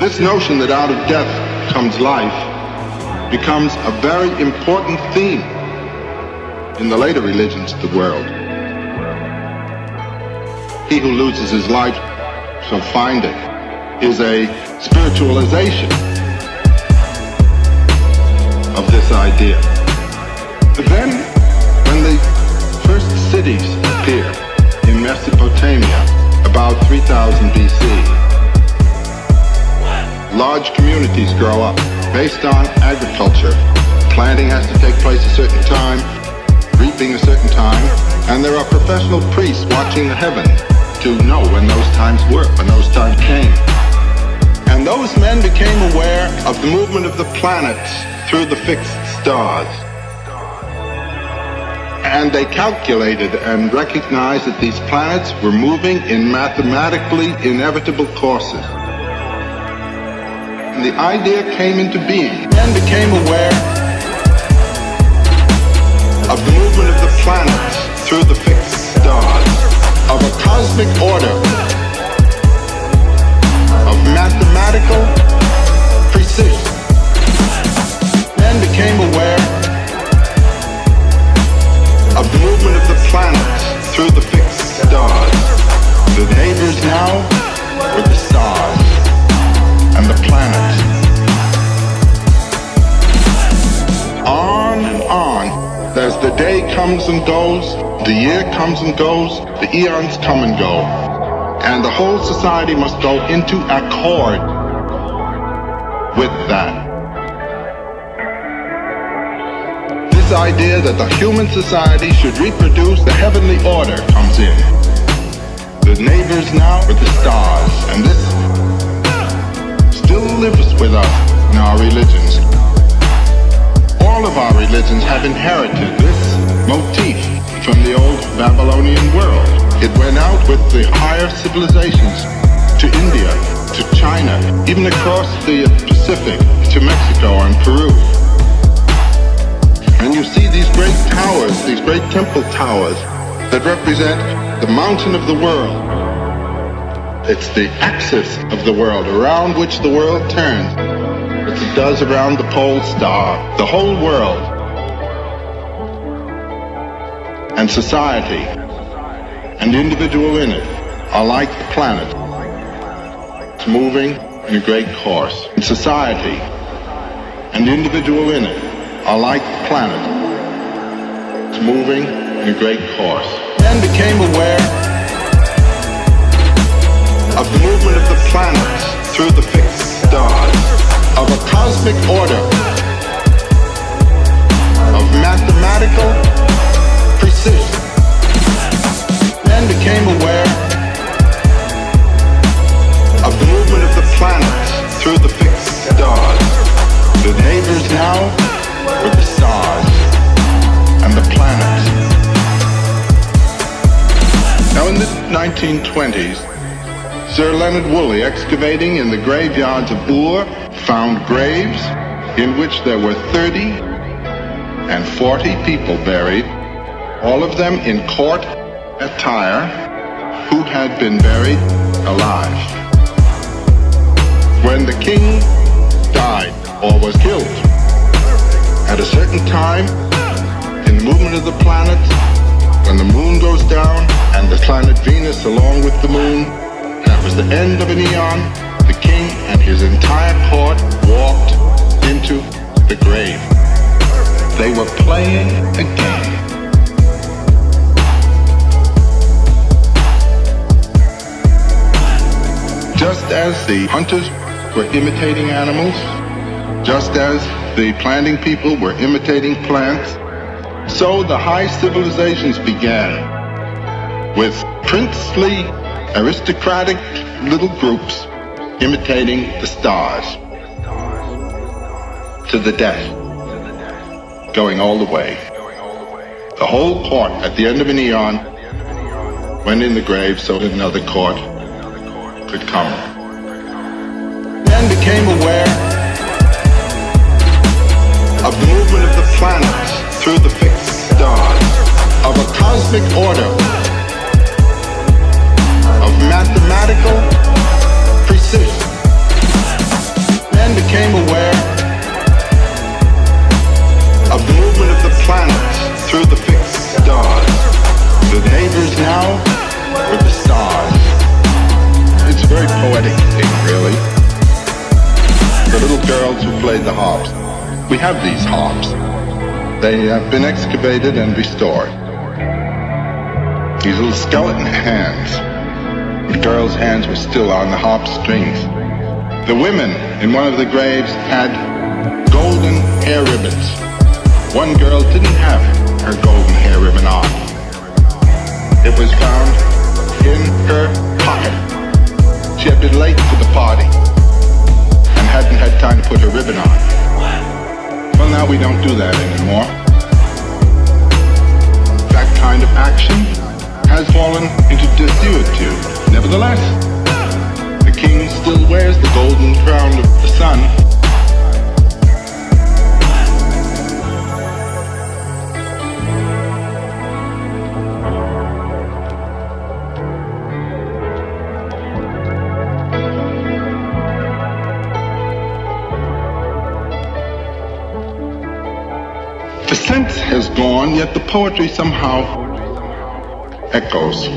This notion that out of death comes life becomes a very important theme in the later religions of the world. He who loses his life shall find it is a spiritualization of this idea. But then, when the first cities appear in Mesopotamia, about 3000 BC, large communities grow up based on agriculture. Planting has to take place a certain time, reaping a certain time, and there are professional priests watching the heavens to know when those times were, when those times came. And those men became aware of the movement of the planets through the fixed stars. And they calculated and recognized that these planets were moving in mathematically inevitable courses. And the idea came into being. Men became aware of the movement of the planets through the fixed stars, of a cosmic order, of mathematical precision. Men became aware of the movement of the planets through the fixed stars. The neighbors now were the stars and the planets. On and on. As the day comes and goes, the year comes and goes, the eons come and go. And the whole society must go into accord with that. This idea that the human society should reproduce the heavenly order comes in. The neighbors now are the stars, and this still lives with us in our religions. All of our religions have inherited this motif from the old Babylonian world. It went out with the higher civilizations to India, to China, even across the Pacific to Mexico and Peru. And you see these great towers, these great temple towers that represent the mountain of the world. It's the axis of the world around which the world turns, as it does around the pole star. The whole world and society and the individual in it are like the planet. It's moving in a great course. And society and the individual in it are like the planet. It's moving in a great course. Men became aware of the movement of the planets through the fixed stars, of a cosmic order, of mathematical precision. Men became aware of the movement of the planets through the fixed stars. The neighbors now were the stars and the planets. Now in the 1920s, Sir Leonard Woolley, excavating in the graveyards of Ur, found graves in which there were 30 and 40 people buried, all of them in court attire, who had been buried alive. When the king died or was killed, at a certain time in the movement of the planets, when the moon goes down and the planet Venus along with the moon, that was the end of an eon, the king and his entire court walked into the grave. They were playing a game. Just as the hunters were imitating animals, just as the planting people were imitating plants, so the high civilizations began with princely, aristocratic little groups imitating the stars to the death, going all the way. The whole court at the end of an eon went in the grave so that another court could come. Men became aware of the movement of the planets through the fixed stars, of a cosmic order, of mathematical precision. poetic thing, really. The little girls who played the harps. We have these harps. They have been excavated and restored. These little skeleton hands. The girls' hands were still on the harp strings. The women in one of the graves had golden hair ribbons. One girl didn't have her golden hair ribbon on. It was found in her pocket. She had been late to the party and hadn't had time to put her ribbon on. Well, now we don't do that anymore. That kind of action has fallen into desuetude. Nevertheless, the king still wears the golden crown of the sun. The sense has gone, yet the poetry somehow echoes.